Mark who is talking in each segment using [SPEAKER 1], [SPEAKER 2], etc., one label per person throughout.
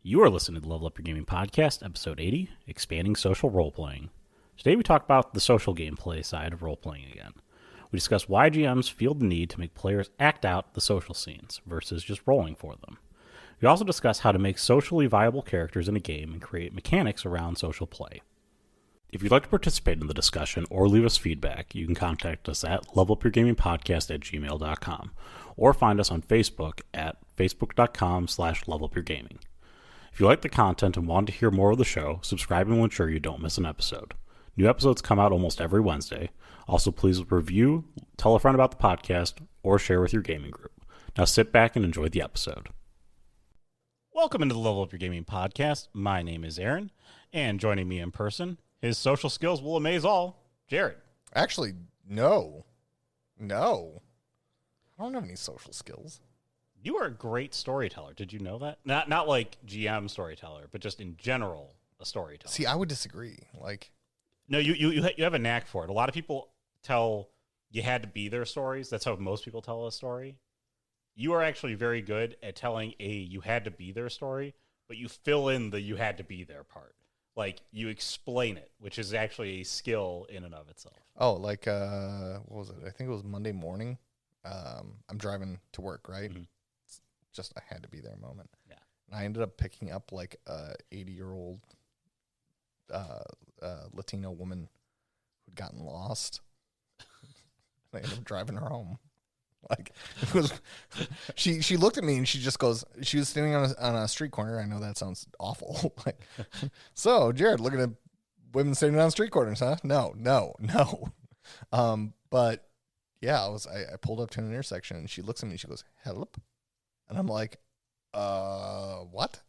[SPEAKER 1] You are listening to the Level Up Your Gaming Podcast, Episode 80, Expanding Social Role-Playing. Today we talk about the social gameplay side of role-playing again. We discuss why GMs feel the need to make players act out the social scenes versus just rolling for them. We also discuss how to make socially viable characters in a game and create mechanics around social play. If you'd like to participate in the discussion or leave us feedback, you can contact us at levelupyourgamingpodcast@gmail.com or find us on Facebook at facebook.com/levelupyourgaming. If you like the content and want to hear more of the show, subscribing will ensure you don't miss an episode. New episodes come out almost every Wednesday. Also, please review, tell a friend about the podcast, or share with your gaming group. Now sit back and enjoy the episode. Welcome into the Level Up Your Gaming Podcast. My name is Aaron, and joining me in person, his social skills will amaze all, Jared.
[SPEAKER 2] Actually, no. I don't have any social skills.
[SPEAKER 1] You are a great storyteller. Did you know that? Not like GM storyteller, but just in general a storyteller.
[SPEAKER 2] See, I would disagree.
[SPEAKER 1] No, you have a knack for it. A lot of people tell you had to be their stories. That's how most people tell a story. You are actually very good at telling a you had to be their story, but you fill in the you had to be there part. Like, you explain it, which is actually a skill in and of itself.
[SPEAKER 2] Oh, what was it? I think it was Monday morning. I'm driving to work, right? Mm-hmm. It's just a had to be there moment.
[SPEAKER 1] Yeah. And
[SPEAKER 2] I ended up picking up like a 80-year-old Latino woman who'd gotten lost. I ended up driving her home. Like, it was, she looked at me and she just goes, she was standing on a street corner. I know that sounds awful. Like, so Jared, looking at women standing on street corners, huh? No. But yeah, I pulled up to an intersection and she looks at me and she goes, help. And I'm like, what?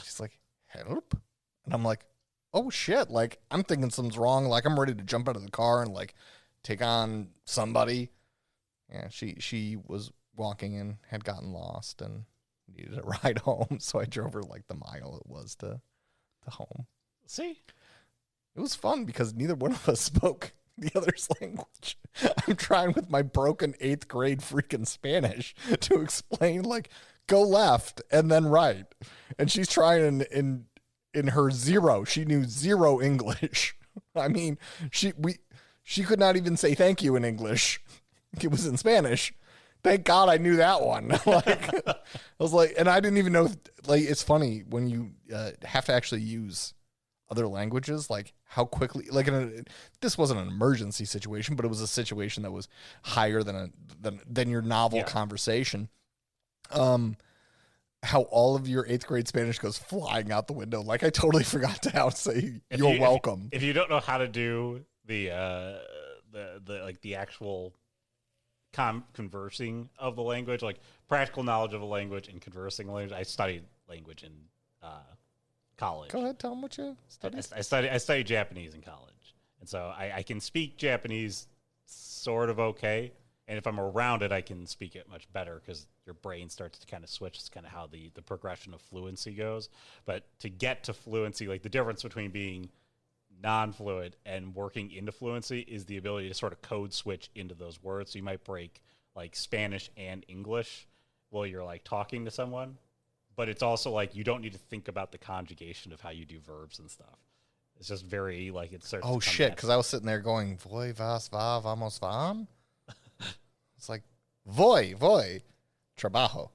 [SPEAKER 2] She's like, help. And I'm like, oh shit. Like, I'm thinking something's wrong. Like, I'm ready to jump out of the car and like take on somebody. Yeah, she was walking and had gotten lost and needed a ride home, so I drove her like the mile it was to home.
[SPEAKER 1] See?
[SPEAKER 2] It was fun because neither one of us spoke the other's language. I'm trying with my broken 8th grade freaking Spanish to explain, like, go left and then right. And she's trying in her zero. She knew zero English. I mean, she could not even say thank you in English. It was in Spanish. Thank God I knew that one. Like, I was like, and I didn't even know. Like, it's funny when you have to actually use other languages, like how quickly. Like, this wasn't an emergency situation, but it was a situation that was higher than your novel conversation. How all of your 8th grade Spanish goes flying out the window. Like, I totally forgot to say you're welcome.
[SPEAKER 1] If you don't know how to do the actual conversing of the language, like practical knowledge of a language and conversing language. I studied language in college.
[SPEAKER 2] Go ahead, tell them what you studied.
[SPEAKER 1] I studied Japanese in college, and so I can speak Japanese sort of okay. And if I'm around it, I can speak it much better because your brain starts to kind of switch. It's kind of how the progression of fluency goes. But to get to fluency, like the difference between being non-fluent and working into fluency is the ability to sort of code switch into those words. So you might break like Spanish and English while you're like talking to someone, but it's also like you don't need to think about the conjugation of how you do verbs and stuff. It's just very like it starts.
[SPEAKER 2] Oh shit! Because I was sitting there going, "Voy, vas, va, vamos, vam." It's like, "Voy, trabajo."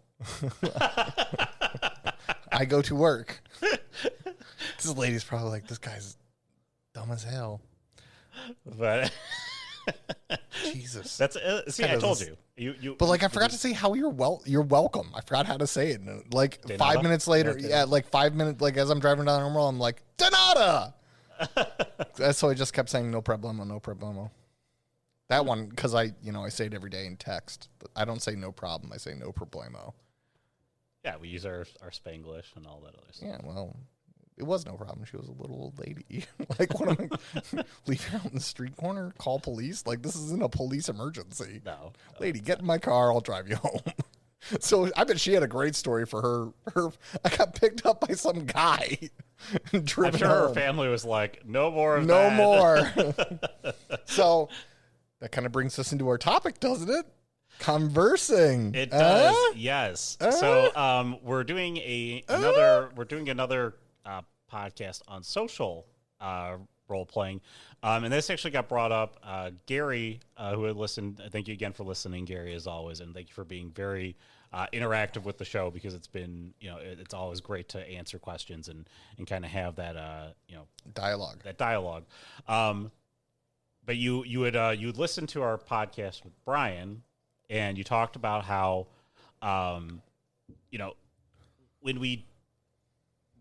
[SPEAKER 2] I go to work. This lady's probably like, "This guy's dumb as hell."
[SPEAKER 1] But
[SPEAKER 2] Jesus,
[SPEAKER 1] that's see, I told you. You.
[SPEAKER 2] But like, I forgot to say how you're welcome. I forgot how to say it. And like de 5 minutes later, like 5 minutes, like as I'm driving down the road, I'm like, de nada. So I just kept saying no problemo. That one, because I say it every day in text. I don't say no problem. I say no problemo.
[SPEAKER 1] Yeah, we use our Spanglish and all that other stuff.
[SPEAKER 2] Yeah, well, it was no problem. She was a little old lady. Like, what am I leave her out in the street corner? Call police? Like, this isn't a police emergency.
[SPEAKER 1] No.
[SPEAKER 2] Lady, get in my car. I'll drive you home. So I bet she had a great story for her. I got picked up by some guy. And driven
[SPEAKER 1] I'm sure
[SPEAKER 2] home.
[SPEAKER 1] Her family was like, no more of
[SPEAKER 2] that. No more. So that kind of brings us into our topic, doesn't it? Conversing.
[SPEAKER 1] It does, yes. So we're doing another podcast on social role playing, and this actually got brought up. Gary, who had listened, thank you again for listening, Gary, as always, and thank you for being very interactive with the show, because it's been, it's always great to answer questions and kind of have that dialogue. But you'd listen to our podcast with Brian, and you talked about how, when we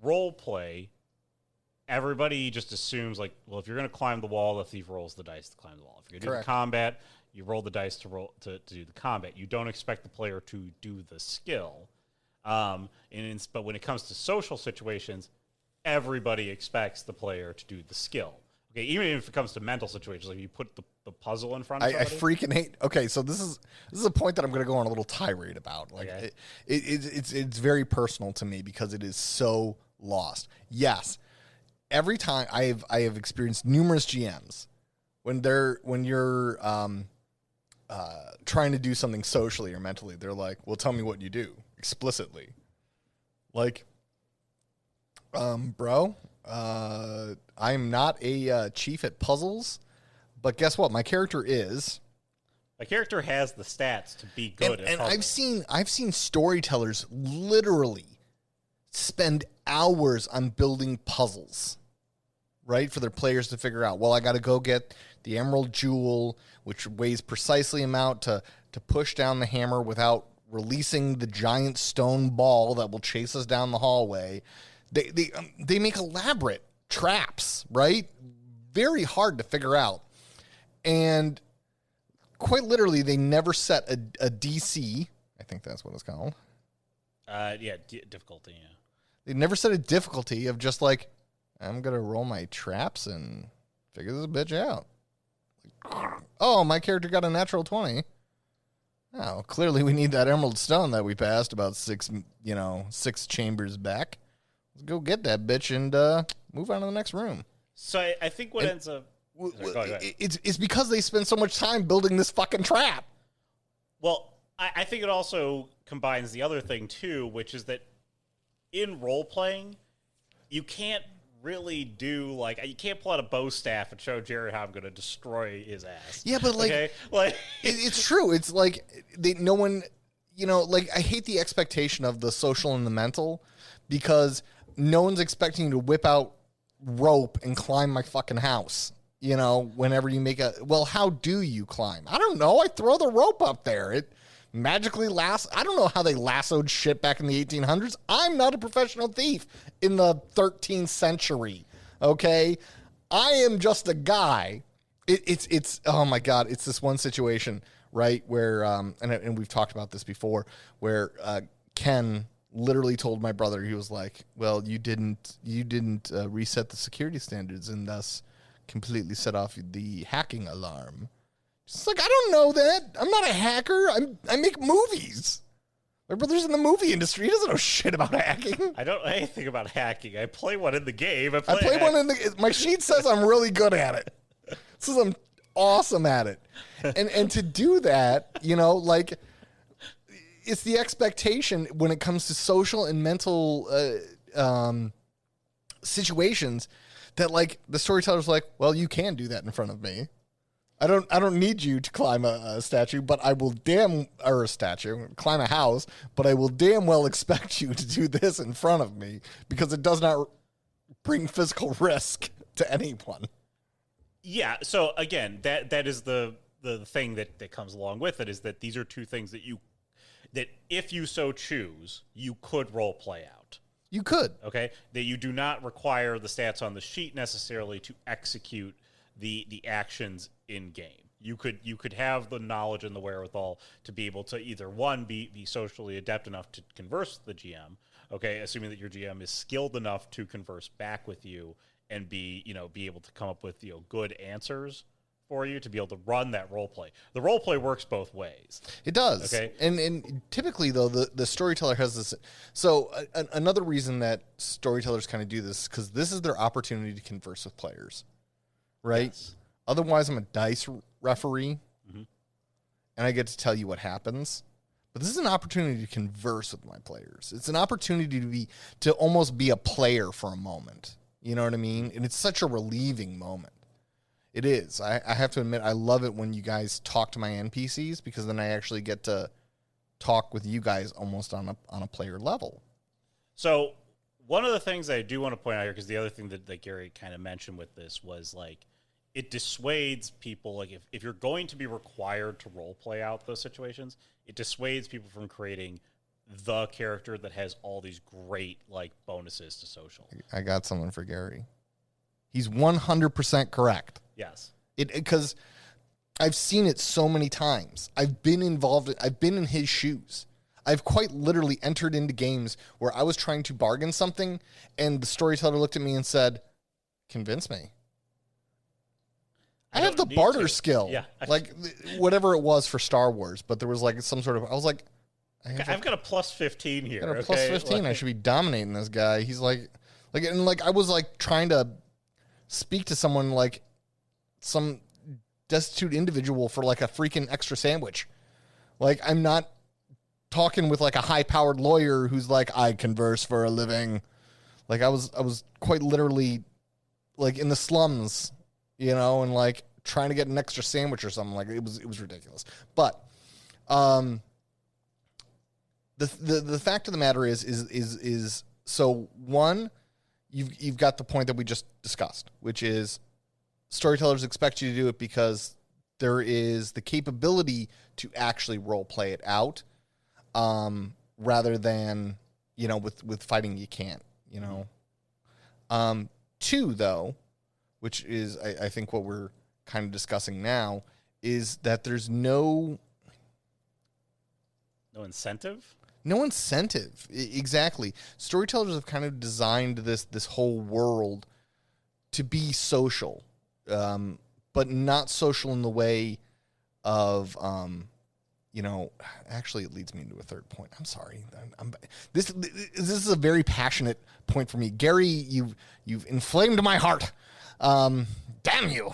[SPEAKER 1] role play, everybody just assumes, like, well, if you're going to climb the wall, the thief rolls the dice to climb the wall. If you're going to do the combat, you roll the dice to do the combat. You don't expect the player to do the skill. But when it comes to social situations, everybody expects the player to do the skill. Okay, even if it comes to mental situations, like you put the puzzle in front of somebody.
[SPEAKER 2] I freaking hate. Okay, so this is a point that I'm going to go on a little tirade about. Like, okay. It's very personal to me because it is so lost. Yes, every time I have experienced numerous GMs when you're trying to do something socially or mentally, they're like, "Well, tell me what you do explicitly." Like, bro. I'm not a chief at puzzles, but guess what? My character is.
[SPEAKER 1] My character has the stats to be good at puzzles.
[SPEAKER 2] And I've seen storytellers literally spend hours on building puzzles, right, for their players to figure out. Well, I got to go get the emerald jewel, which weighs precisely amount to push down the hammer without releasing the giant stone ball that will chase us down the hallway. They make elaborate traps, right? Very hard to figure out. And quite literally, they never set a DC. I think that's what it's called.
[SPEAKER 1] Difficulty, yeah.
[SPEAKER 2] They never set a difficulty of just like, I'm going to roll my traps and figure this bitch out. Oh, my character got a natural 20. Oh, clearly we need that emerald stone that we passed about six chambers back. Let's go get that bitch and move on to the next room.
[SPEAKER 1] So I think what ends up...
[SPEAKER 2] It's because they spend so much time building this fucking trap.
[SPEAKER 1] Well, I think it also combines the other thing, too, which is that in role-playing, you can't really do, like, you can't pull out a bow staff and show Jared how I'm going to destroy his ass.
[SPEAKER 2] Yeah, but, like, it's true. It's like, no one, I hate the expectation of the social and the mental, because no one's expecting you to whip out rope and climb my fucking house, whenever you make how do you climb? I don't know. I throw the rope up there. It magically I don't know how they lassoed shit back in the 1800s. I'm not a professional thief in the 13th century. Okay. I am just a guy. It's oh my God. It's this one situation, right? Where, and we've talked about this before, where, Ken literally told my brother, he was like, well, you didn't reset the security standards and thus completely set off the hacking alarm. It's like, I don't know that. I'm not a hacker. I make movies. My brother's in the movie industry. He doesn't know shit about hacking.
[SPEAKER 1] I don't know anything about hacking. I play one in the game.
[SPEAKER 2] I play one in the... My sheet says I'm really good at it. It says I'm awesome at it. And to do that, it's the expectation when it comes to social and mental situations that, like, the storyteller's like, well, you can do that in front of me. I don't need you to climb a statue, but I will climb a house, but I will damn well expect you to do this in front of me because it does not bring physical risk to anyone.
[SPEAKER 1] Yeah. So again, that is the thing that comes along with it, is that these are two things that if you so choose, you could role play out.
[SPEAKER 2] You could.
[SPEAKER 1] Okay. That you do not require the stats on the sheet necessarily to execute the actions in game. You could have the knowledge and the wherewithal to be able to either one, be socially adept enough to converse with the GM, okay, assuming that your GM is skilled enough to converse back with you and be able to come up with good answers for you to be able to run that role play. The role play works both ways.
[SPEAKER 2] It does. Okay. And typically though the storyteller has this. So another reason that storytellers kind of do this is because this is their opportunity to converse with players, right? Yes. Otherwise, I'm a dice referee, mm-hmm. and I get to tell you what happens. But this is an opportunity to converse with my players. It's an opportunity to almost be a player for a moment. You know what I mean? And it's such a relieving moment. It is. I have to admit, I love it when you guys talk to my NPCs, because then I actually get to talk with you guys almost on a player level.
[SPEAKER 1] So one of the things I do want to point out here, because the other thing that Gary kind of mentioned with this was like, it dissuades people. Like if you're going to be required to role play out those situations, it dissuades people from creating the character that has all these great like bonuses to social.
[SPEAKER 2] I got something for Gary. He's 100% correct.
[SPEAKER 1] Yes.
[SPEAKER 2] Because I've seen it so many times. I've been involved. I've been in his shoes. I've quite literally entered into games where I was trying to bargain something, and the storyteller looked at me and said, "Convince me." I have the barter skill.
[SPEAKER 1] Yeah.
[SPEAKER 2] Like whatever it was for Star Wars, but there was like some sort of, I was like,
[SPEAKER 1] I've got a plus 15 here.
[SPEAKER 2] Got a plus 15. Like, I should be dominating this guy. He's like, and like I was like trying to speak to someone, like some destitute individual, for like a freaking extra sandwich. Like, I'm not talking with like a high-powered lawyer who's like, I converse for a living. Like I was quite literally like in the slums, you know, and like trying to get an extra sandwich or something. Like it was ridiculous. But the fact of the matter is so one, you've got the point that we just discussed, which is storytellers expect you to do it because there is the capability to actually role play it out, rather than, you know, with fighting you can't, you know. Two, though, which is I think what we're kind of discussing now, is that there's no
[SPEAKER 1] incentive.
[SPEAKER 2] No incentive. Exactly. Storytellers have kind of designed this whole world to be social, but not social in the way of, you know, actually it leads me into a third point. I'm sorry. This is a very passionate point for me. Gary, you've inflamed my heart. Damn you.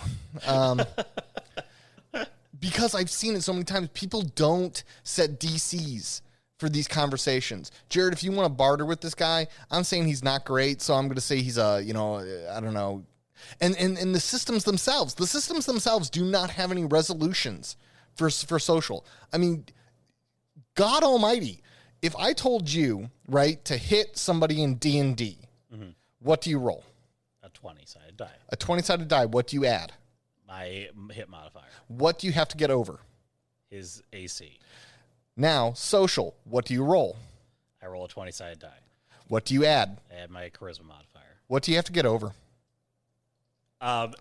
[SPEAKER 2] Because I've seen it so many times. People don't set DCs for these conversations. Jared, if you want to barter with this guy, I'm saying he's not great, so I'm going to say he's a, you know, I don't know. And the systems themselves do not have any resolutions for social. I mean, God almighty, if I told you, right, to hit somebody in D&D, what do you roll?
[SPEAKER 1] A 20-sided die.
[SPEAKER 2] A 20-sided die. What do you add?
[SPEAKER 1] My hit modifier.
[SPEAKER 2] What do you have to get over?
[SPEAKER 1] His AC.
[SPEAKER 2] Now, social. What do you roll?
[SPEAKER 1] I roll a 20-sided die.
[SPEAKER 2] What do you add?
[SPEAKER 1] I add my charisma modifier.
[SPEAKER 2] What do you have to get over?
[SPEAKER 1] Well,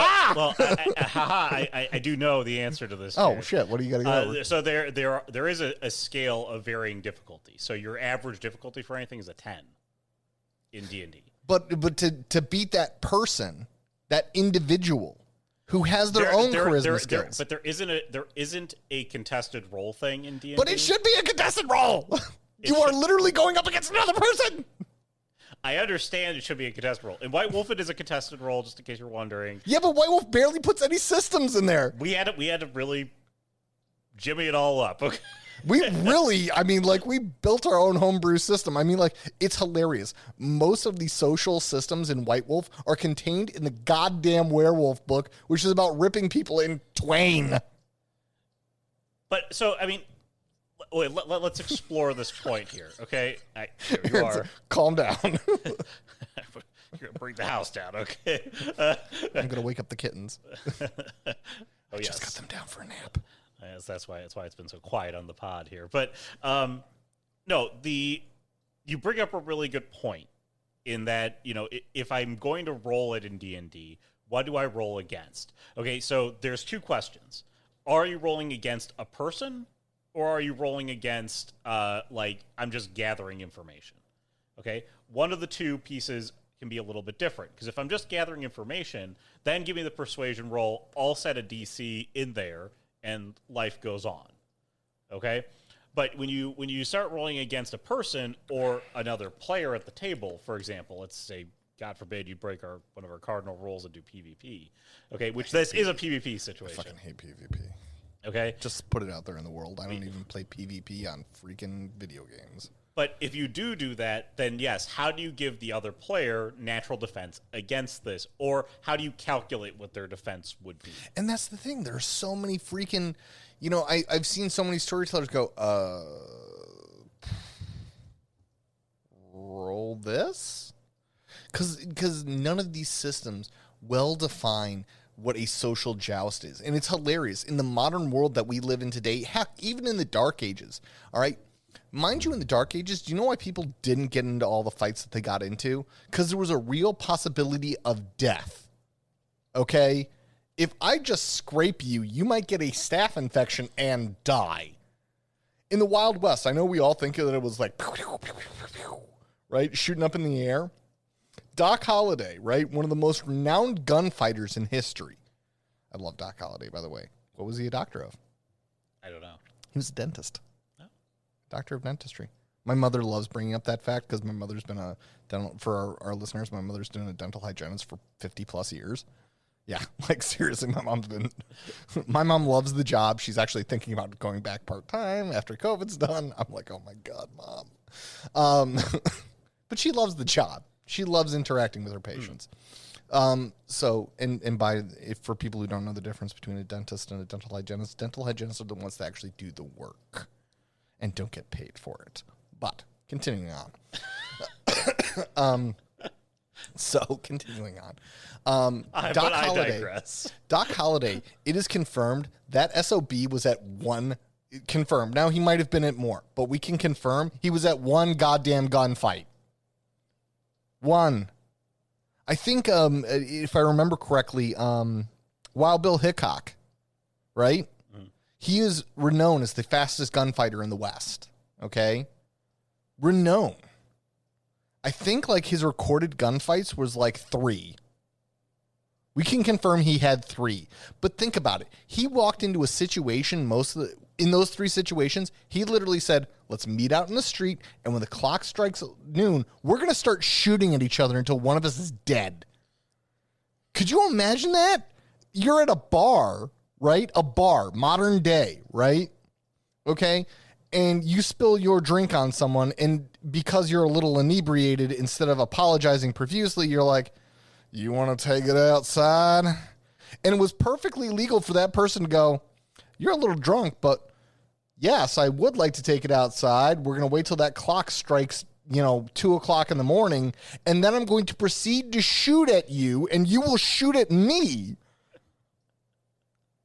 [SPEAKER 1] I do know the answer to this.
[SPEAKER 2] Oh, shit. What do you got to get over?
[SPEAKER 1] So there is a scale of varying difficulty. So your average difficulty for anything is a 10 in D&D.
[SPEAKER 2] But to beat that person, that individual who has their own charisma skills.
[SPEAKER 1] But there isn't a contested roll thing in D&D.
[SPEAKER 2] But it should be a contested roll. You are literally going up against another person.
[SPEAKER 1] I understand it should be a contested roll. In White Wolf, it is a contested roll, just in case you're wondering.
[SPEAKER 2] Yeah, but White Wolf barely puts any systems in there.
[SPEAKER 1] We had to really jimmy it all up. Okay.
[SPEAKER 2] We really, I mean, like, we built our own homebrew system. I mean, like, it's hilarious. Most of the social systems in White Wolf are contained in the goddamn Werewolf book, which is about ripping people in twain.
[SPEAKER 1] But, so, I mean, wait, let's explore this point here, okay? Here you are.
[SPEAKER 2] Calm down.
[SPEAKER 1] You're going to bring the house down, okay?
[SPEAKER 2] I'm going to wake up the kittens.
[SPEAKER 1] I
[SPEAKER 2] just got them down for a nap.
[SPEAKER 1] Yes, that's why it's been so quiet on the pod here. But no, you bring up a really good point in that, you know, if I'm going to roll it in D&D, what do I roll against? Okay, so there's two questions. Are you rolling against a person, or are you rolling against like I'm just gathering information? Okay, one of the two pieces can be a little bit different, because if I'm just gathering information, then give me the persuasion roll, I'll set a DC in there, and life goes on, okay? But when you start rolling against a person or another player at the table, for example, let's say, God forbid, you break one of our cardinal rules and do PvP, okay? Which this is a PvP situation.
[SPEAKER 2] I fucking hate PvP.
[SPEAKER 1] Okay.
[SPEAKER 2] Just put it out there in the world. I don't even play PvP on freaking video games.
[SPEAKER 1] But if you do that, then yes, how do you give the other player natural defense against this? Or how do you calculate what their defense would be?
[SPEAKER 2] And that's the thing. There are so many freaking, I've seen so many storytellers go, roll this? Because none of these systems well define what a social joust is. And it's hilarious. In the modern world that we live in today, heck, even in the Dark Ages, all right? Mind you, in the Dark Ages, do you know why people didn't get into all the fights that they got into? Because there was a real possibility of death. Okay? If I just scrape you, you might get a staph infection and die. In the Wild West, I know we all think that it was like, right, shooting up in the air. Doc Holliday, right, one of the most renowned gunfighters in history. I love Doc Holliday, by the way. What was he a doctor of?
[SPEAKER 1] I don't know.
[SPEAKER 2] He was a dentist. Doctor of dentistry. My mother loves bringing up that fact because my mother's been a dental, for our listeners, my mother's been a dental hygienist for 50 plus years. Yeah, like seriously, my mom loves the job. She's actually thinking about going back part-time after COVID's done. I'm like, oh my God, Mom. But she loves the job. She loves interacting with her patients. So, for people who don't know the difference between a dentist and a dental hygienist are the ones that actually do the work and don't get paid for it. But continuing on. Continuing on. Doc Holliday.
[SPEAKER 1] Digress.
[SPEAKER 2] Doc Holliday, it is confirmed that SOB was at one. Confirmed. Now, he might have been at more, but we can confirm he was at one goddamn gunfight. One. I think, if I remember correctly, Wild Bill Hickok, right? He is renowned as the fastest gunfighter in the West, okay? Renowned. I think, like, his recorded gunfights was, like, 3. We can confirm he had 3. But think about it. He walked into a situation, in those 3 situations, he literally said, let's meet out in the street, and when the clock strikes noon, we're going to start shooting at each other until one of us is dead. Could you imagine that? You're at a bar, right? A bar, modern day, right? Okay? And you spill your drink on someone, and because you're a little inebriated, instead of apologizing profusely, you're like, you want to take it outside? And it was perfectly legal for that person to go, you're a little drunk, but yes, I would like to take it outside. We're going to wait till that clock strikes, 2 o'clock in the morning, and then I'm going to proceed to shoot at you, and you will shoot at me.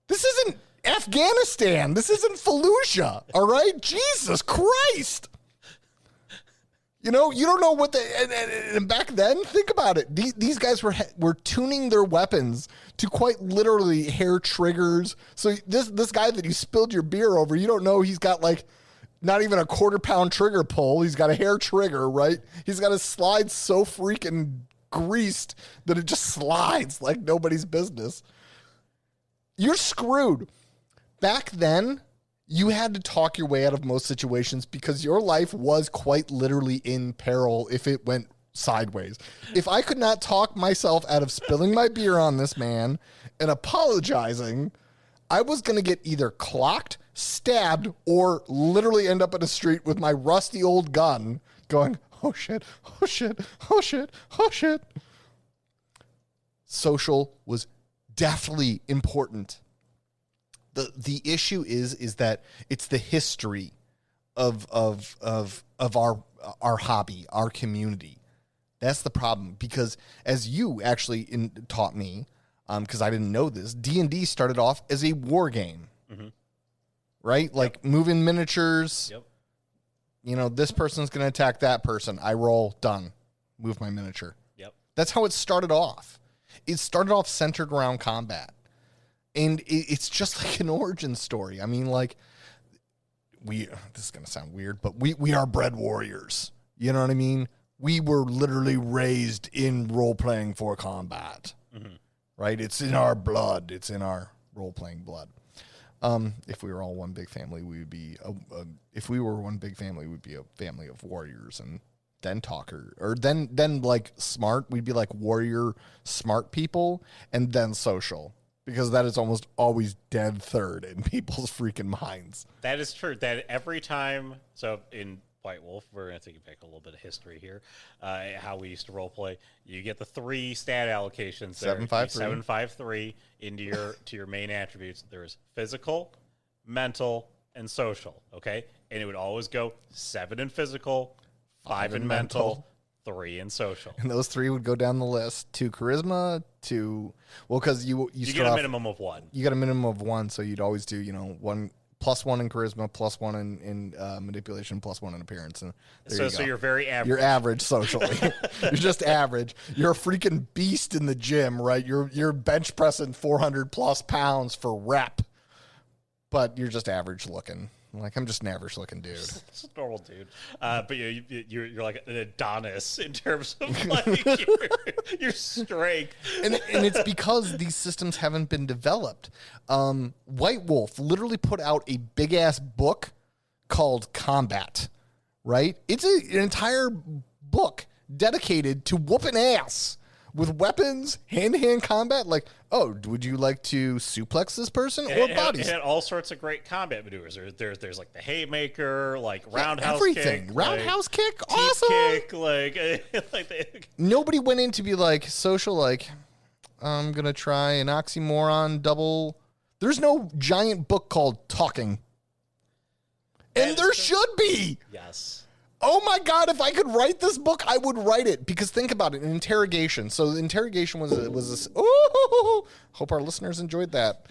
[SPEAKER 2] This isn't Afghanistan. This isn't Fallujah, all right? Jesus Christ. You don't know what and back then, think about it. These guys were tuning their weapons to quite literally hair triggers. So this guy that you spilled your beer over, you don't know he's got like not even a 1/4-pound trigger pull. He's got a hair trigger, right? He's got his slide so freaking greased that it just slides like nobody's business. You're screwed. Back then, you had to talk your way out of most situations because your life was quite literally in peril if it went sideways. If I could not talk myself out of spilling my beer on this man and apologizing, I was going to get either clocked, stabbed, or literally end up in a street with my rusty old gun going, oh shit, oh shit, oh shit, oh shit. Social was definitely important. The issue is that it's the history of our hobby, our community. That's the problem, because as you actually taught me, because I didn't know this, D&D started off as a war game, right? Like moving miniatures. Yep. This person's going to attack that person. I roll, done. Move my miniature.
[SPEAKER 1] Yep. That's
[SPEAKER 2] how it started off. It started off centered around combat. And it's just like an origin story. I mean, like, this is going to sound weird, but we are bred warriors. You know what I mean? We were literally raised in role-playing for combat, right? It's in our blood. It's in our role-playing blood. If we were all one big family, we would be if we were one big family, we'd be a family of warriors and then then like smart. We'd be like warrior smart people and then social. because that is almost always dead third in people's freaking minds.
[SPEAKER 1] That is true. That every time, so in White Wolf, we're going to take it back a little bit of history here. How we used to role play. You get the 3 stat allocations there.
[SPEAKER 2] 753.
[SPEAKER 1] 753 into your main attributes. There's physical, mental, and social. Okay, and it would always go 7 in physical, 5 in mental, 3 in social.
[SPEAKER 2] And those 3 would go down the list. 2 charisma, 2. Well, because you
[SPEAKER 1] get a minimum of 1.
[SPEAKER 2] You get a minimum of 1, so you'd always do 1 +1 in charisma, +1 in manipulation, +1 in appearance. And
[SPEAKER 1] so you're very average.
[SPEAKER 2] You're average socially. You're just average. You're a freaking beast in the gym, right? You're bench pressing 400 plus pounds for rep, but you're just average looking. Like, I'm just an average looking dude.
[SPEAKER 1] It's a normal dude. But you're like an Adonis in terms of like your strength.
[SPEAKER 2] And it's because these systems haven't been developed. White Wolf literally put out a big ass book called Combat, right? It's an entire book dedicated to whooping ass with weapons, hand-to-hand combat. Like, oh, would you like to suplex this person or bodies?
[SPEAKER 1] It had all sorts of great combat maneuvers. There's like the haymaker, like roundhouse
[SPEAKER 2] everything.
[SPEAKER 1] kick,
[SPEAKER 2] Roundhouse kick,
[SPEAKER 1] teep
[SPEAKER 2] awesome.
[SPEAKER 1] kick,
[SPEAKER 2] Nobody went in to be like social. Like, I'm gonna try an oxymoron double. There's no giant book called Talking, and there should be.
[SPEAKER 1] Yes.
[SPEAKER 2] Oh my God, if I could write this book, I would write it. Because think about it, an interrogation. So the interrogation was this. Oh, hope our listeners enjoyed that.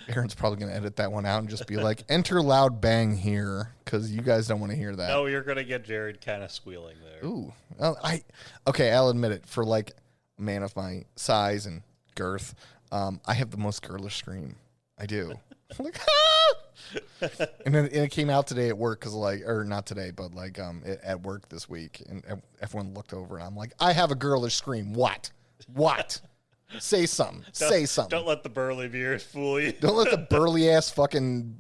[SPEAKER 2] Aaron's probably going to edit that one out and just be like, enter loud bang here, because you guys don't want to hear that.
[SPEAKER 1] No, you're going to get Jared kind of squealing there.
[SPEAKER 2] Ooh. Well, okay, I'll admit it. For like a man of my size and girth, I have the most girlish scream. I do. Like, ah! and it came out today at work because or not today, but at work this week, and everyone looked over and I'm like, I have a girlish scream. What? Say something. Say something.
[SPEAKER 1] Don't let the burly beard fool you.
[SPEAKER 2] Don't let the burly ass fucking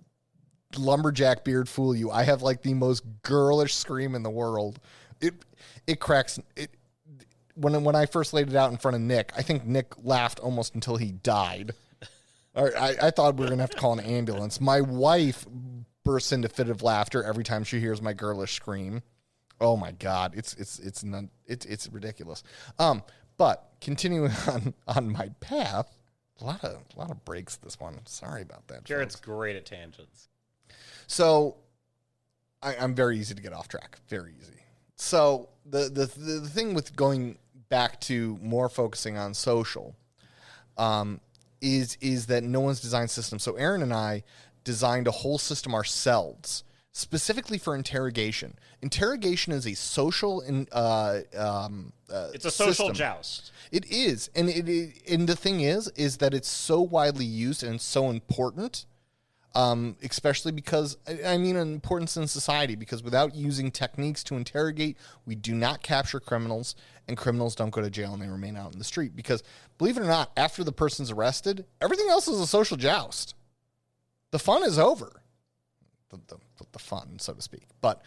[SPEAKER 2] lumberjack beard fool you. I have like the most girlish scream in the world. It cracks. When I first laid it out in front of Nick, I think Nick laughed almost until he died. I thought we were gonna have to call an ambulance. My wife bursts into fit of laughter every time she hears my girlish scream. Oh my God, it's ridiculous. But continuing on my path, a lot of breaks this one. Sorry about that.
[SPEAKER 1] Jared's great at tangents.
[SPEAKER 2] So I'm very easy to get off track. Very easy. So the thing with going back to more focusing on social, is that no one's designed systems. So Aaron and I designed a whole system ourselves, specifically for interrogation. Interrogation is a social it's
[SPEAKER 1] a social
[SPEAKER 2] system.
[SPEAKER 1] Joust.
[SPEAKER 2] It is, and and the thing is that it's so widely used and so important, especially because importance in society. Because without using techniques to interrogate, we do not capture criminals, and criminals don't go to jail and they remain out in the street. Because believe it or not, after the person's arrested, everything else is a social joust. The fun is over. The fun, so to speak. But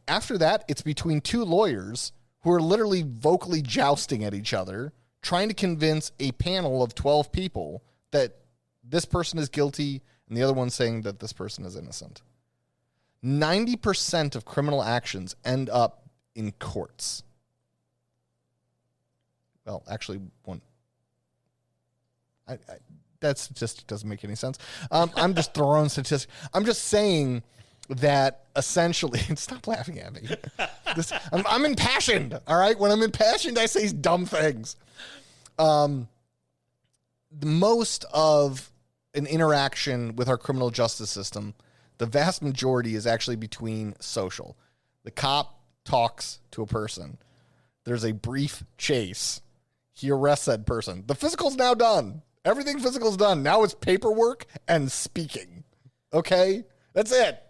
[SPEAKER 2] after that, it's between 2 lawyers who are literally vocally jousting at each other, trying to convince a panel of 12 people that this person is guilty and the other one saying that this person is innocent. 90% of criminal actions end up in courts. Well, actually, one. That statistic doesn't make any sense. I'm just throwing statistics. I'm just saying that essentially, stop laughing at me. I'm impassioned, all right? When I'm impassioned, I say dumb things. The most of an interaction with our criminal justice system, the vast majority is actually between social. The cop talks to a person. There's a brief chase. He arrests that person. The physical's now done. Everything physical's done. Now it's paperwork and speaking. Okay? That's it.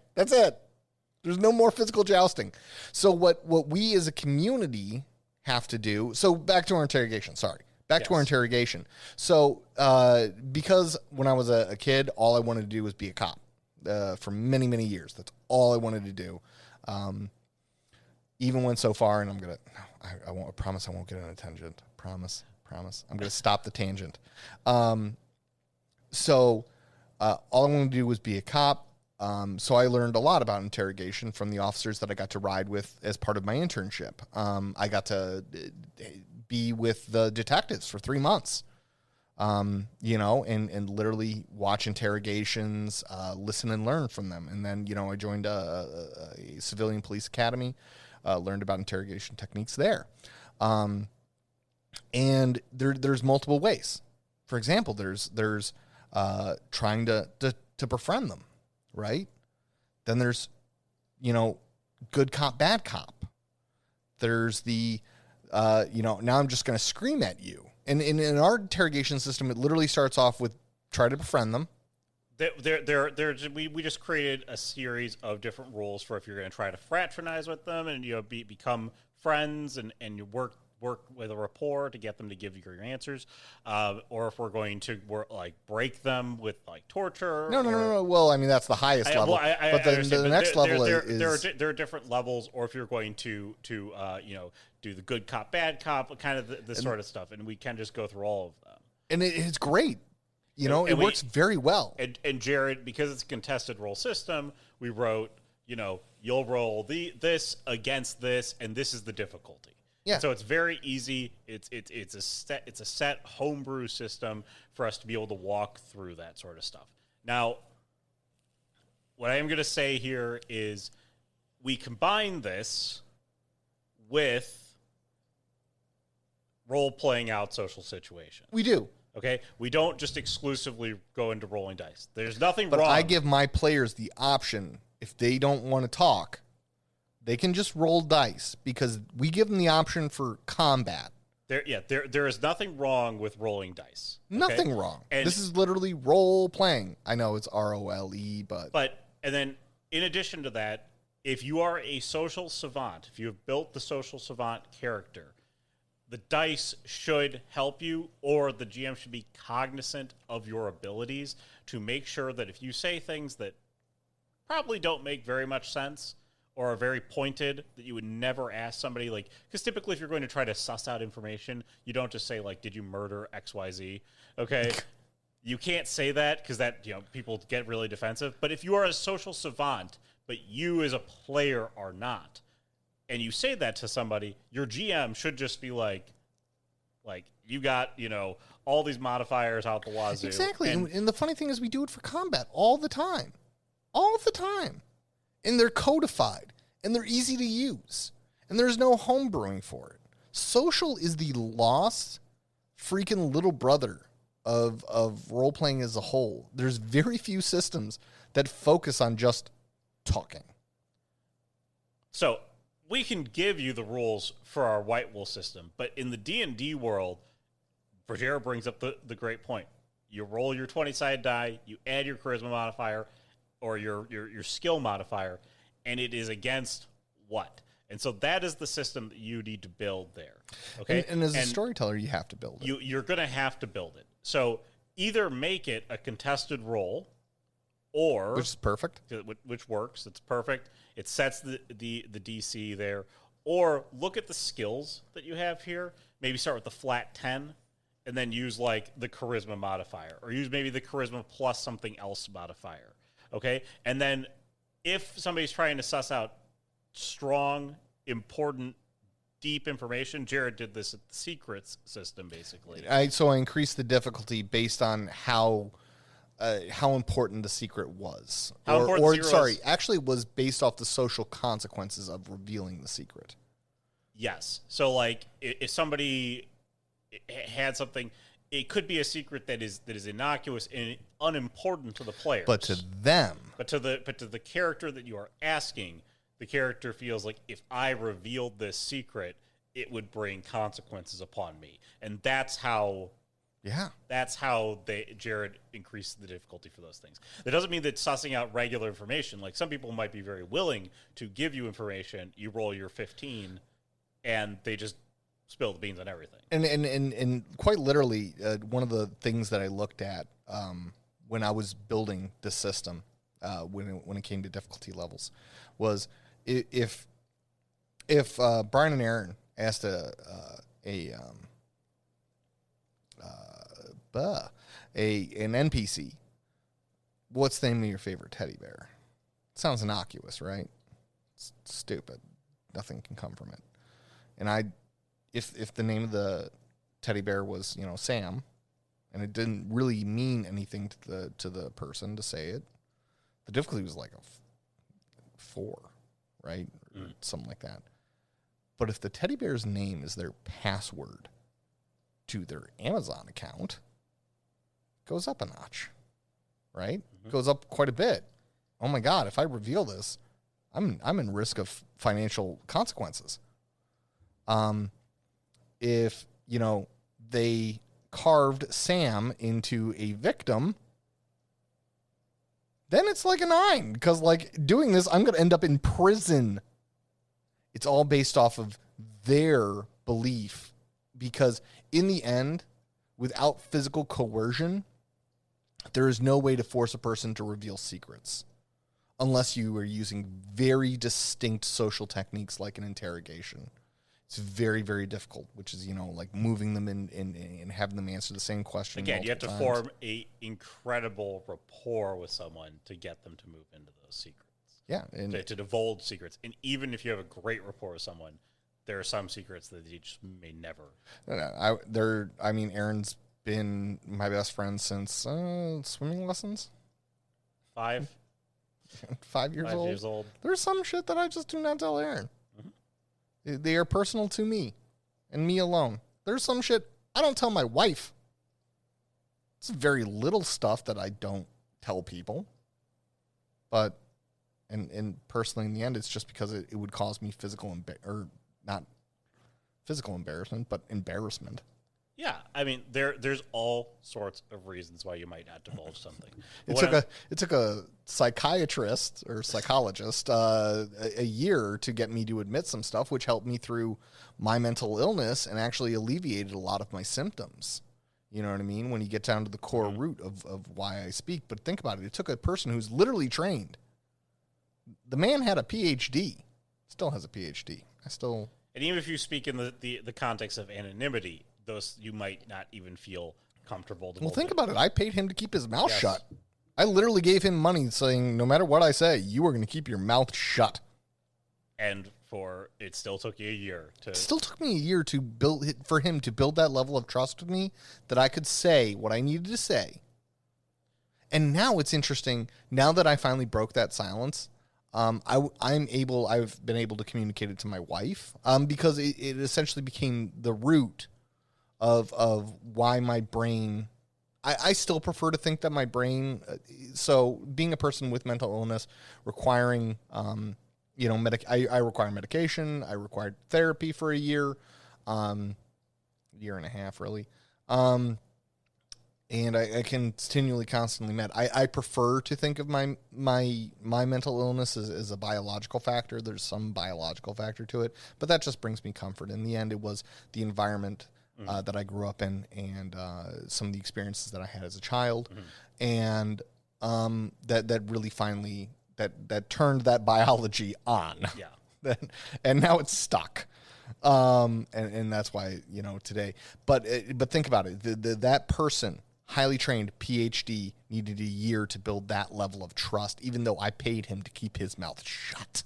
[SPEAKER 2] There's no more physical jousting. So what we as a community have to do, so back to our interrogation, sorry. To our interrogation. So because when I was a kid, all I wanted to do was be a cop for many, many years. That's all I wanted to do. Even went so far, and I promise I won't get on a tangent. Promise. promise. I'm going to stop the tangent. So all I wanted to do was be a cop. So I learned a lot about interrogation from the officers that I got to ride with as part of my internship. I got to be with the detectives for 3 months, and literally watch interrogations, listen and learn from them. And then, I joined a civilian police academy, learned about interrogation techniques there. And there's multiple ways. For example, there's trying to befriend them, right? Then there's, good cop, bad cop. There's the, now I'm just going to scream at you. And in our interrogation system, it literally starts off with try to befriend them.
[SPEAKER 1] We just created a series of different rules for if you're going to try to fraternize with them and become friends and you work with a rapport to get them to give you your answers, or if we're going to break them with torture.
[SPEAKER 2] No. Well, I mean that's the highest level. But the next level is
[SPEAKER 1] there are different levels, or if you're going to do the good cop, bad cop, kind of this sort of stuff, and we can just go through all of them.
[SPEAKER 2] And it's great. It works very well.
[SPEAKER 1] And Jared, because it's a contested roll system, we wrote, you'll roll this against this, and this is the difficulty.
[SPEAKER 2] Yeah.
[SPEAKER 1] So it's very easy. It's a set homebrew system for us to be able to walk through that sort of stuff. Now, what I am going to say here is we combine this with role-playing out social situations.
[SPEAKER 2] We do.
[SPEAKER 1] Okay? We don't just exclusively go into rolling dice. There's nothing
[SPEAKER 2] wrong.
[SPEAKER 1] But
[SPEAKER 2] I give my players the option, if they don't want to talk, they can just roll dice because we give them the option for combat.
[SPEAKER 1] There is nothing wrong with rolling dice. Okay?
[SPEAKER 2] Nothing wrong. And this is literally role playing. I know it's ROLE,
[SPEAKER 1] and then in addition to that, if you are a social savant, if you have built the social savant character, the dice should help you, or the GM should be cognizant of your abilities to make sure that if you say things that probably don't make very much sense or are very pointed, that you would never ask somebody, because typically if you're going to try to suss out information, you don't just say, did you murder XYZ? Okay. You can't say that because that, people get really defensive. But if you are a social savant, but you as a player are not, and you say that to somebody, your GM should just be like you got, all these modifiers out the wazoo.
[SPEAKER 2] Exactly. And the funny thing is we do it for combat all the time. All the time. And they're codified. And they're easy to use. And there's no home brewing for it. Social is the lost freaking little brother of role-playing as a whole. There's very few systems that focus on just talking.
[SPEAKER 1] So we can give you the rules for our White Wolf system, but in the D&D world, Bergera brings up the great point. You roll your 20-sided die, you add your charisma modifier or your skill modifier, and it is against what? And so that is the system that you need to build there. Okay,
[SPEAKER 2] and as a storyteller, you have to build it.
[SPEAKER 1] You're going to have to build it. So either make it a contested roll, or
[SPEAKER 2] which is perfect,
[SPEAKER 1] which works. It's perfect. It sets the DC there. Or look at the skills that you have here. Maybe start with the flat 10, and then use the charisma modifier, or use maybe the charisma plus something else modifier. Okay, and then if somebody's trying to suss out strong, important, deep information, Jared did this at the secrets system, basically.
[SPEAKER 2] So I increased the difficulty based on how important the secret was. Actually it was based off the social consequences of revealing the secret.
[SPEAKER 1] Yes. So if somebody had something, it could be a secret that is innocuous and unimportant to the players.
[SPEAKER 2] But to them.
[SPEAKER 1] But to the character that you are asking, the character feels like if I revealed this secret, it would bring consequences upon me. And that's how Jared increased the difficulty for those things. That doesn't mean that sussing out regular information, some people might be very willing to give you information, you roll your 15, and they just spill the beans on everything.
[SPEAKER 2] And quite literally, one of the things that I looked at when I was building this system, when it came to difficulty levels, was if Brian and Aaron asked a an NPC. What's the name of your favorite teddy bear? Sounds innocuous, right? It's stupid. Nothing can come from it. And if the name of the teddy bear was, Sam, and it didn't really mean anything to the person to say it, the difficulty was like a 4, right? Or something like that. But if the teddy bear's name is their password to their Amazon account, it goes up a notch, right? It goes up quite a bit. Oh my God, if I reveal this, I'm in risk of financial consequences. If, they carved Sam into a victim, then it's like a 9, because doing this, I'm going to end up in prison. It's all based off of their belief, because in the end, without physical coercion, there is no way to force a person to reveal secrets unless you are using very distinct social techniques like an interrogation. It's very, very difficult, which is, moving them in and having them answer the same question.
[SPEAKER 1] Again, you have to form a incredible rapport with someone to get them to move into those secrets.
[SPEAKER 2] Yeah. And
[SPEAKER 1] to divulge secrets. And even if you have a great rapport with someone, there are some secrets that you just may never.
[SPEAKER 2] Aaron's been my best friend since swimming lessons.
[SPEAKER 1] 5?
[SPEAKER 2] 5 years
[SPEAKER 1] 5
[SPEAKER 2] old.
[SPEAKER 1] Years old.
[SPEAKER 2] There's some shit that I just do not tell Aaron. They are personal to me and me alone. There's some shit I don't tell my wife. It's very little stuff that I don't tell people. But, and personally, in the end, it's just because it would cause me not physical embarrassment, but embarrassment.
[SPEAKER 1] Yeah, there's all sorts of reasons why you might not divulge something.
[SPEAKER 2] It took a psychiatrist or psychologist a year to get me to admit some stuff, which helped me through my mental illness and actually alleviated a lot of my symptoms. You know what I mean? When you get down to the core root of why I speak. But think about it. It took a person who's literally trained. The man had a PhD. Still has a PhD.
[SPEAKER 1] And even if you speak in the context of anonymity, those you might not even feel comfortable.
[SPEAKER 2] Well, think about it. I paid him to keep his mouth shut. I literally gave him money saying, no matter what I say, you are going to keep your mouth shut.
[SPEAKER 1] And it still took you a year to.
[SPEAKER 2] It still took me a year for him to build that level of trust with me that I could say what I needed to say. And now it's interesting. Now that I finally broke that silence, I've been able to communicate it to my wife because it essentially became the root of why my brain. I still prefer to think that my brain. So being a person with mental illness, requiring I require medication. I required therapy for a year, year and a half really. And I continually, constantly med. I prefer to think of my mental illness as a biological factor. There's some biological factor to it, but that just brings me comfort. In the end, it was the environment that I grew up in and some of the experiences that I had as a child, and that really finally that turned that biology on. Yeah, and now it's stuck. And that's why today. But think about it. That person, highly trained PhD, needed a year to build that level of trust, even though I paid him to keep his mouth shut.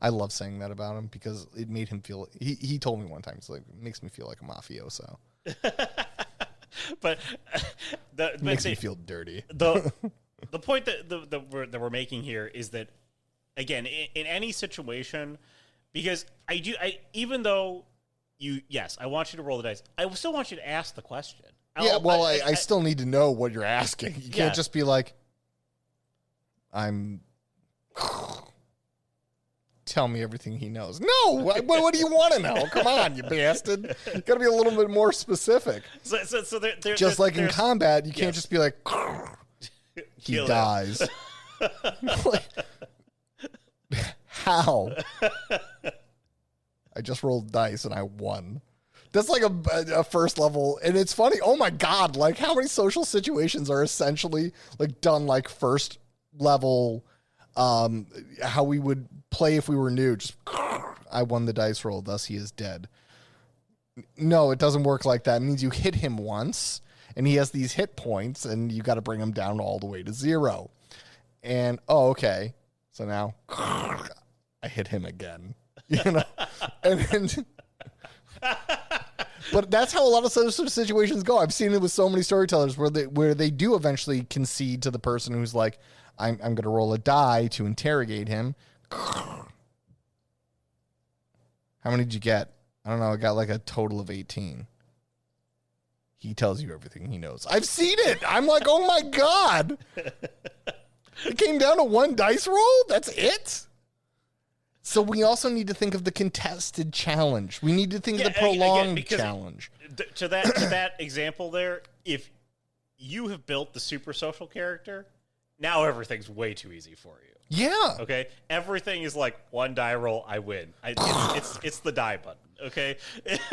[SPEAKER 2] I love saying that about him because it made him feel. He told me one time, it's like, it makes me feel like a mafioso.
[SPEAKER 1] But
[SPEAKER 2] it makes me feel dirty.
[SPEAKER 1] The point that we're making here is that, again, in any situation, because even though I want you to roll the dice, I still want you to ask the question. I still need to know what you're asking. You can't just be like, tell me everything he knows. No, what do you want to know? Come on, you bastard. You got to be a little bit more specific. So
[SPEAKER 2] just like in combat, you can't just be like, he dies. How? I just rolled dice and I won. That's like a first level, and it's funny. Oh my God! Like, how many social situations are essentially like done like first level? How we would play if we were new. Just I won the dice roll, thus he is dead. No, it doesn't work like that. It means you hit him once, and he has these hit points, and you got to bring him down all the way to 0. And okay, so now I hit him again, and then. But that's how a lot of sort of situations go. I've seen it with so many storytellers where they do eventually concede to the person who's like, I'm going to roll a die to interrogate him. How many did you get? I don't know. I got like a total of 18. He tells you everything he knows. I've seen it. I'm like, oh my God. It came down to 1 dice roll? That's it? So we also need to think of the contested challenge. We need to think of the prolonged challenge.
[SPEAKER 1] To that example there, if you have built the super social character, now everything's way too easy for you.
[SPEAKER 2] Yeah.
[SPEAKER 1] Okay? Everything is like 1 die roll, I win. It's the die button, okay?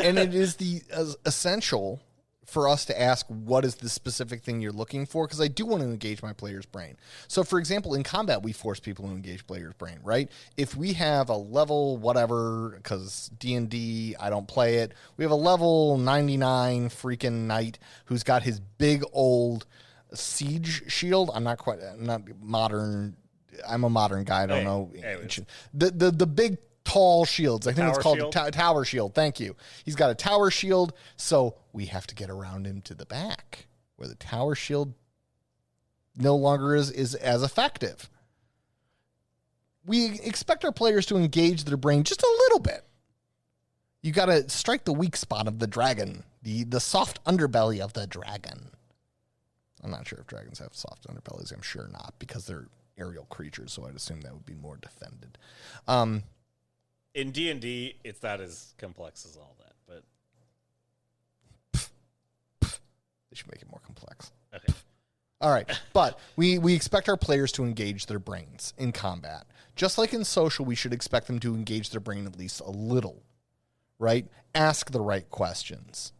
[SPEAKER 2] And it is the essential for us to ask what is the specific thing you're looking for, because I do want to engage my player's brain. So, for example, in combat, we force people to engage player's brain, right? If we have a level whatever, because D&D, I don't play it, we have a level 99 freaking knight who's got his big old siege shield. I'm not modern. I'm a modern guy. I don't know. The big tall shields. I think it's called tower shield. Thank you. He's got a tower shield, so we have to get around him to the back where the tower shield no longer is as effective. We expect our players to engage their brain just a little bit. You got to strike the weak spot of the dragon, the soft underbelly of the dragon. I'm not sure if dragons have soft underbellies. I'm sure not, because they're aerial creatures, so I'd assume that would be more defended.
[SPEAKER 1] In D&D, it's not as complex as all that, but
[SPEAKER 2] they should make it more complex.
[SPEAKER 1] Okay.
[SPEAKER 2] All right, but we expect our players to engage their brains in combat. Just like in social, we should expect them to engage their brain at least a little, right? Ask the right questions.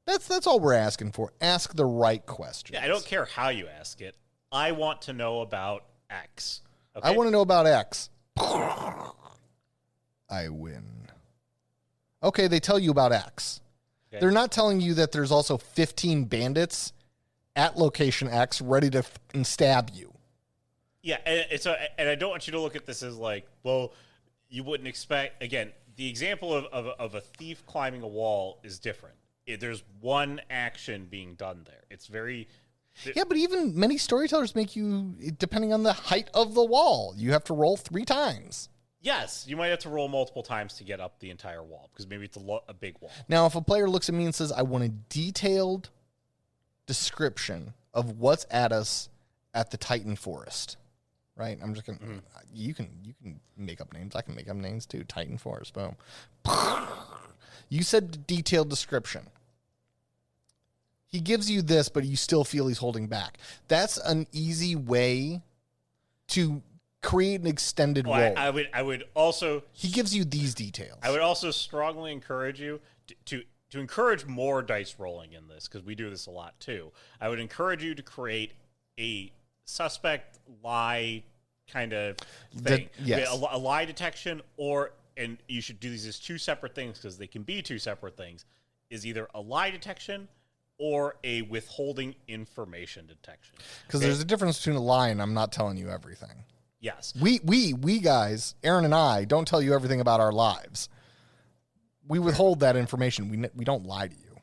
[SPEAKER 2] That's all we're asking for. Ask the right questions.
[SPEAKER 1] Yeah, I don't care how you ask it. I want to know about X. Okay?
[SPEAKER 2] I want to know about X. I win. Okay, they tell you about X. Okay. They're not telling you that there's also 15 bandits at location X ready to stab you.
[SPEAKER 1] Yeah, and I don't want you to look at this as like, well, you wouldn't expect. Again, the example of a thief climbing a wall is different. There's one action being done there. It's very...
[SPEAKER 2] Yeah, but even many storytellers make you, depending on the height of the wall, you have to roll 3 times.
[SPEAKER 1] Yes, you might have to roll multiple times to get up the entire wall, because maybe it's a big wall.
[SPEAKER 2] Now, if a player looks at me and says, I want a detailed description of what's at us at the Titan Forest, right? I'm just going to, you can make up names. I can make up names too. Titan Forest, boom. You said detailed description. He gives you this, but you still feel he's holding back. That's an easy way to create an extended roll.
[SPEAKER 1] I would also...
[SPEAKER 2] He gives you these details.
[SPEAKER 1] I would also strongly encourage you to encourage more dice rolling in this, because we do this a lot too. I would encourage you to create a suspect lie kind of thing.
[SPEAKER 2] Yes.
[SPEAKER 1] A lie detection, and you should do these as 2 separate things, because they can be 2 separate things, is either a lie detection or a withholding information detection.
[SPEAKER 2] Because there's a difference between a lie and I'm not telling you everything.
[SPEAKER 1] Yes.
[SPEAKER 2] We guys, Aaron and I, don't tell you everything about our lives. We withhold that information. We don't lie to you.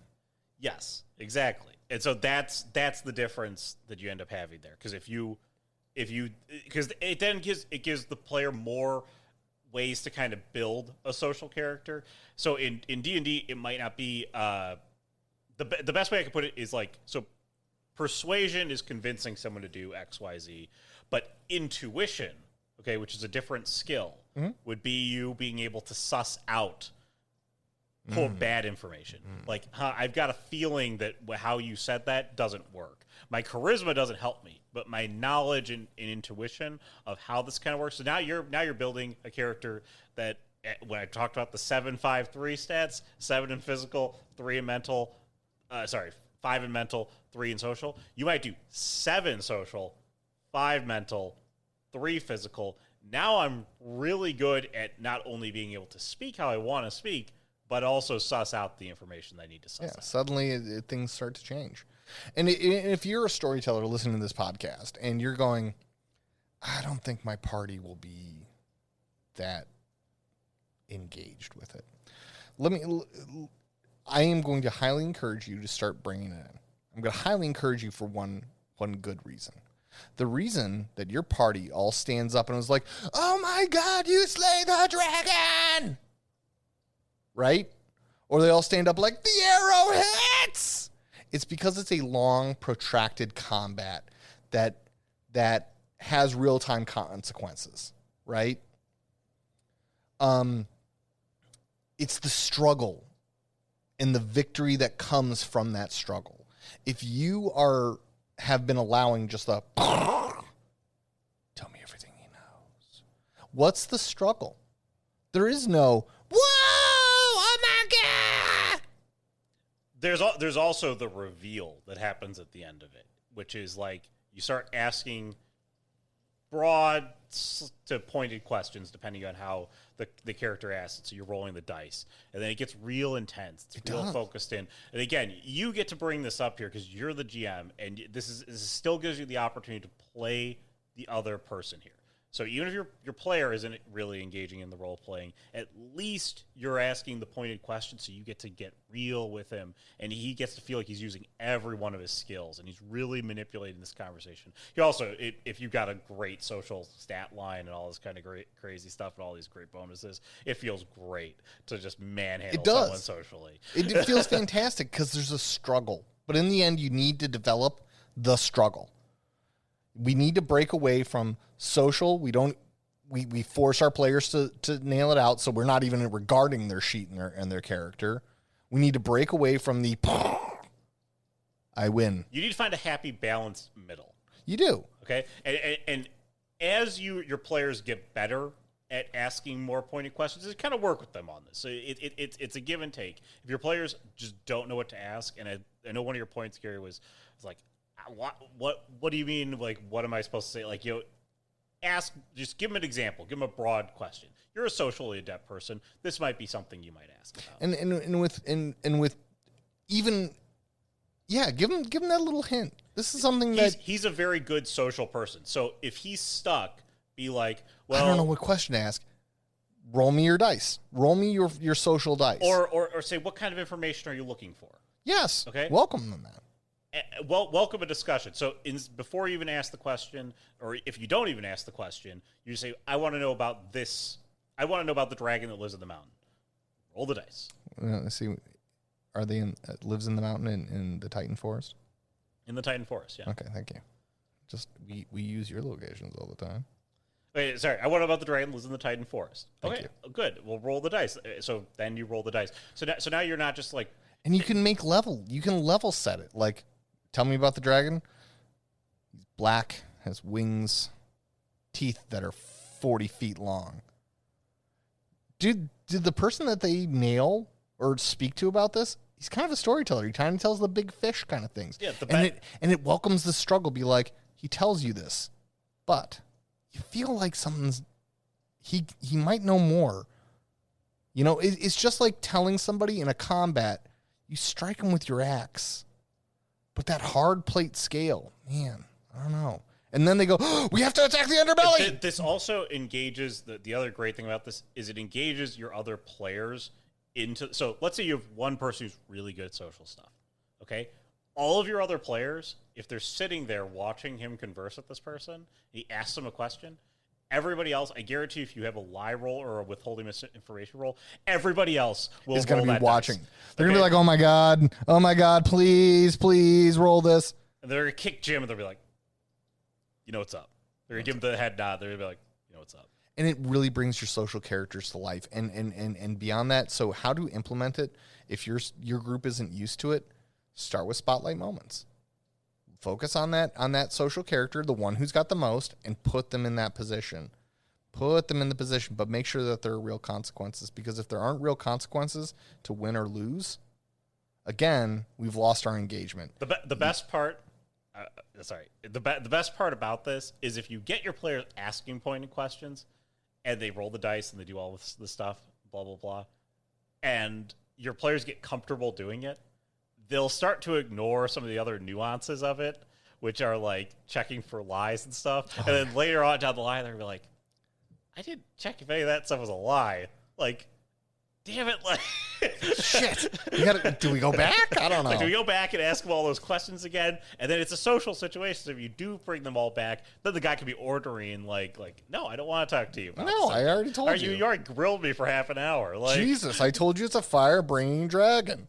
[SPEAKER 1] Yes, exactly. And so that's the difference that you end up having there. Because because it then gives the player more ways to kind of build a social character. So in D&D, it might not be the best way I could put it is like, so persuasion is convincing someone to do X, Y, Z. But intuition, okay, which is a different skill, would be you being able to suss out bad information. Like, I've got a feeling that how you said that doesn't work. My charisma doesn't help me, but my knowledge and intuition of how this kind of works. So now you're building a character that, when I talked about the 7-5-3 stats, 7 in physical, 3 in mental, 5 in mental, 3 in social. You might do 7 social, 5 mental, 3 physical. Now I'm really good at not only being able to speak how I want to speak, but also suss out the information they need to suss out.
[SPEAKER 2] Suddenly things start to change. And if you're a storyteller listening to this podcast and you're going, I don't think my party will be that engaged with it. I am going to highly encourage you to start bringing it in. I'm going to highly encourage you for one good reason. The reason that your party all stands up and was like, oh my God, you slay the dragon! Right? Or they all stand up like, the arrow hits! It's because it's a long, protracted combat that has real-time consequences, right? It's the struggle and the victory that comes from that struggle. If you have been allowing just a tell me everything he knows. What's the struggle? There is no whoa, oh my God.
[SPEAKER 1] There's also the reveal that happens at the end of it, which is like you start asking broad to pointed questions depending on how the character asks it. So you're rolling the dice, and then it gets real intense. It's real focused in. And again, you get to bring this up here because you're the GM, and this still gives you the opportunity to play the other person here. So even if your player isn't really engaging in the role playing, at least you're asking the pointed questions, so you get to get real with him, and he gets to feel like he's using every one of his skills, and he's really manipulating this conversation. He also, if you've got a great social stat line and all this kind of great crazy stuff and all these great bonuses, it feels great to just manhandle someone socially.
[SPEAKER 2] It feels fantastic because there's a struggle, but in the end, you need to develop the struggle. We need to break away from social. We force our players to nail it out, so we're not even regarding their sheet and their character. We need to break away from the I win.
[SPEAKER 1] You need to find a happy, balanced middle.
[SPEAKER 2] You do.
[SPEAKER 1] Okay? And as your players get better at asking more pointed questions, just kind of work with them on this. So it's a give and take. If your players just don't know what to ask, and I know one of your points, Gary, was like, what do you mean? Like, what am I supposed to say? Like, just give them an example. Give them a broad question. You're a socially adept person. This might be something you might ask about.
[SPEAKER 2] Give him that little hint. This is something
[SPEAKER 1] he's a very good social person. So if he's stuck, be like, well,
[SPEAKER 2] I don't know what question to ask. Roll me your dice. Roll me your social dice.
[SPEAKER 1] Or say, what kind of information are you looking for?
[SPEAKER 2] Yes.
[SPEAKER 1] Okay.
[SPEAKER 2] Welcome them that.
[SPEAKER 1] Well, welcome a discussion. So before you even ask the question, or if you don't even ask the question, you say, I want to know about this. I want to know about the dragon that lives in the mountain. Roll the dice.
[SPEAKER 2] Let's see. Are they lives in the mountain in the Titan Forest?
[SPEAKER 1] In the Titan Forest, yeah.
[SPEAKER 2] Okay, thank you. Just we use your locations all the time.
[SPEAKER 1] Wait, sorry. I want to know about the dragon that lives in the Titan Forest.
[SPEAKER 2] Thank
[SPEAKER 1] okay,
[SPEAKER 2] you.
[SPEAKER 1] Good. We'll roll the dice. So then you roll the dice. So now you're not just like.
[SPEAKER 2] And you can make level. You can level set it. Like, tell me about the dragon. He's black, has wings, teeth that are 40 feet long. Did the person that they nail or speak to about this, he's kind of a storyteller. He kind of tells the big fish kind of things.
[SPEAKER 1] Yeah,
[SPEAKER 2] it welcomes the struggle. Be like, he tells you this, but you feel like something's he might know more. You know, it's just like telling somebody in a combat, you strike them with your axe. But that hard plate scale, man, I don't know. And then they go, oh, we have to attack the underbelly.
[SPEAKER 1] This also engages, the other great thing about this is it engages your other players into, so let's say you have one person who's really good at social stuff, okay? All of your other players, if they're sitting there watching him converse with this person, he asks them a question, everybody else, I guarantee if you have a lie roll or a withholding misinformation roll, everybody else will
[SPEAKER 2] going to be watching.
[SPEAKER 1] Dice.
[SPEAKER 2] They're going to be like, oh my God, please roll this.
[SPEAKER 1] And they're going to kick Jim and they'll be like, you know what's up. They're going to give him the head nod. They're going to be like, you know what's up.
[SPEAKER 2] And it really brings your social characters to life. And beyond that, so how to implement it, if your group isn't used to it, start with spotlight moments. Focus on that social character, the one who's got the most, and put them in that position. Put them in the position, but make sure that there are real consequences, because if there aren't real consequences to win or lose, again, we've lost our engagement.
[SPEAKER 1] The best part, the best part about this is if you get your players asking pointed questions, and they roll the dice and they do all this stuff, blah blah blah. and your players get comfortable doing it, they'll start to ignore some of the other nuances of it, which are like checking for lies and stuff. And then later on down the line, they'll be like, I didn't check if any of that stuff was a lie. Like, damn it. Like,
[SPEAKER 2] shit. Do we go back? I don't know.
[SPEAKER 1] Like, do we go back and ask them all those questions again? And then it's a social situation. So if you do bring them all back, then the guy could be ordering like, no, I don't want to talk to you.
[SPEAKER 2] No, I already told you.
[SPEAKER 1] You already grilled me for half an hour. Like,
[SPEAKER 2] Jesus, I told you it's a fire-bringing dragon.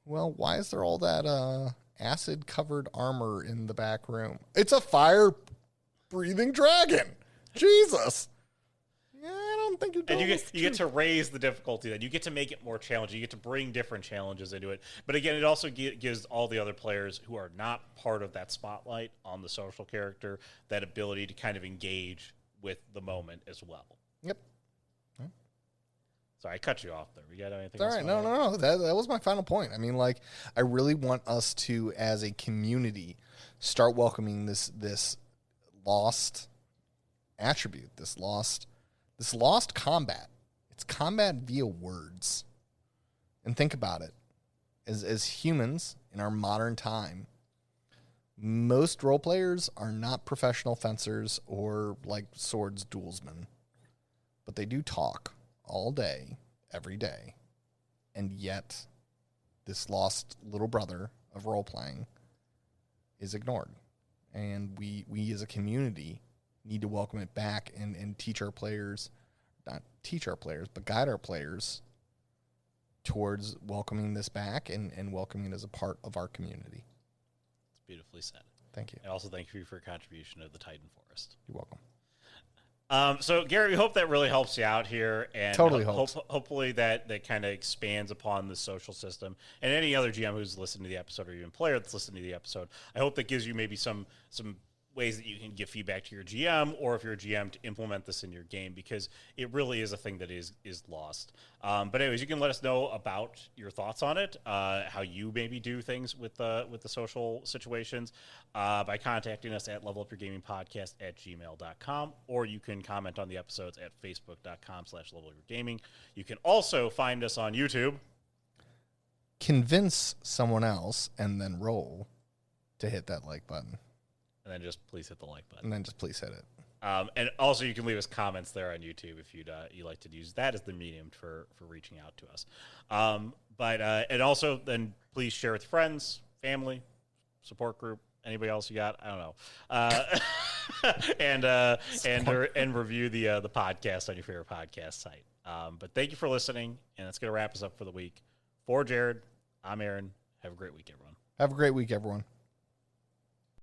[SPEAKER 2] Well, why is there all that acid-covered armor in the back room? It's a fire-breathing dragon. Jesus. Yeah, I don't think you're doing
[SPEAKER 1] and you get to raise the difficulty. Then you get to make it more challenging. You get to bring different challenges into it. But again, it also gives all the other players who are not part of that spotlight on the social character that ability to kind of engage with the moment as well.
[SPEAKER 2] Yep.
[SPEAKER 1] Sorry, I cut you off there. We got anything?
[SPEAKER 2] All right, no. That was my final point. I mean, like, I really want us to, as a community, start welcoming this lost attribute, this lost combat. It's combat via words. And think about it. As humans in our modern time, most role players are not professional fencers or like swords duelsmen, but they do talk all day, every day. And yet this lost little brother of role-playing is ignored. And we as a community need to welcome it back and teach our players, not teach our players, but guide our players towards welcoming this back and welcoming it as a part of our community.
[SPEAKER 1] It's beautifully said.
[SPEAKER 2] Thank you.
[SPEAKER 1] And also thank you for your contribution of the Titan Forest.
[SPEAKER 2] You're welcome.
[SPEAKER 1] So, Gary, we hope that really helps you out here. And
[SPEAKER 2] totally helps.
[SPEAKER 1] Hopefully that kind of expands upon the social system. And any other GM who's listened to the episode or even player that's listened to the episode, I hope that gives you maybe some ways that you can give feedback to your GM, or if you're a GM, to implement this in your game, because it really is a thing that is lost. But anyways, you can let us know about your thoughts on it, how you maybe do things with the social situations by contacting us at levelupyourgamingpodcast@gmail.com, or you can comment on the episodes at facebook.com/levelupyourgaming. You can also find us on YouTube.
[SPEAKER 2] Convince someone else and then roll to hit that like button.
[SPEAKER 1] And then just please hit the like button.
[SPEAKER 2] And then just please hit it.
[SPEAKER 1] And also you can leave us comments there on YouTube if you like to use that as the medium for reaching out to us. And also then please share with friends, family, support group, anybody else you got. I don't know. And review the podcast on your favorite podcast site. But thank you for listening, and that's going to wrap us up for the week. For Jared, I'm Aaron. Have a great week, everyone.
[SPEAKER 2] Have a great week, everyone.